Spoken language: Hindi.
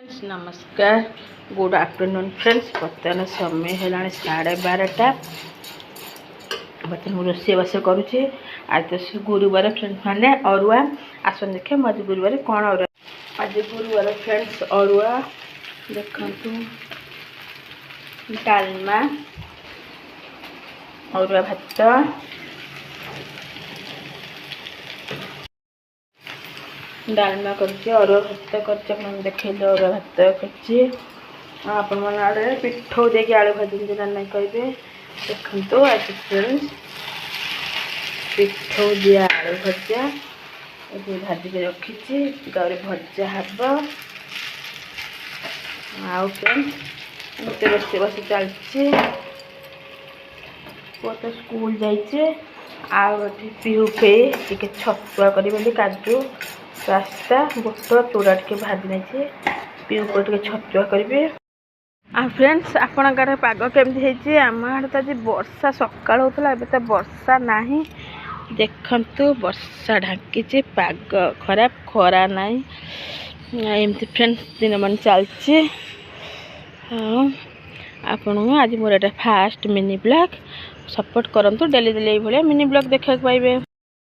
नमस्कार गुड आफ्टरनून फ्रेंड्स। बर्तमान समय है 12:30। बर्तमान रोषे बास करुचे। आज तो गुरुवार फ्रेंड्स मैंने अरुआ आसन देखे आज गुरुवार कौन अरुआ आज गुरुवार फ्रेंड्स अरुआ देखु डालमा अरुआ भात डालमा कर भात कर देखे अरुआ भात कर आड़े पिठो देके आलू भाजी ना नहीं कहे देखो आज फ्रेंड्स पिठो दिया आलू भजा ये भाजी रखी भजा हम आउ फ्रेंड्स मत रोषे बस चलती पुआ तो स्कूल जाइए आठी पीहू पे टे छतुआ करी काजू रास्ता बुट चूड़ा टे भाजी नहीं पीहू को टे छतुआ करी। फ्रेंड्स आपण आड़े पाग केमती आम आड़े तो आज वर्षा सकाल होता है तो वर्षा ना देखु वर्षा ढाकी पाग खराब खरा ना एमती फ्रेंड्स दिन मान चलती आपण आज मोर एटा फास्ट मिनी ब्लॉग सपोर्ट करंतु डेली डेली भाया मिनी ब्लॉग देखा पाइबे।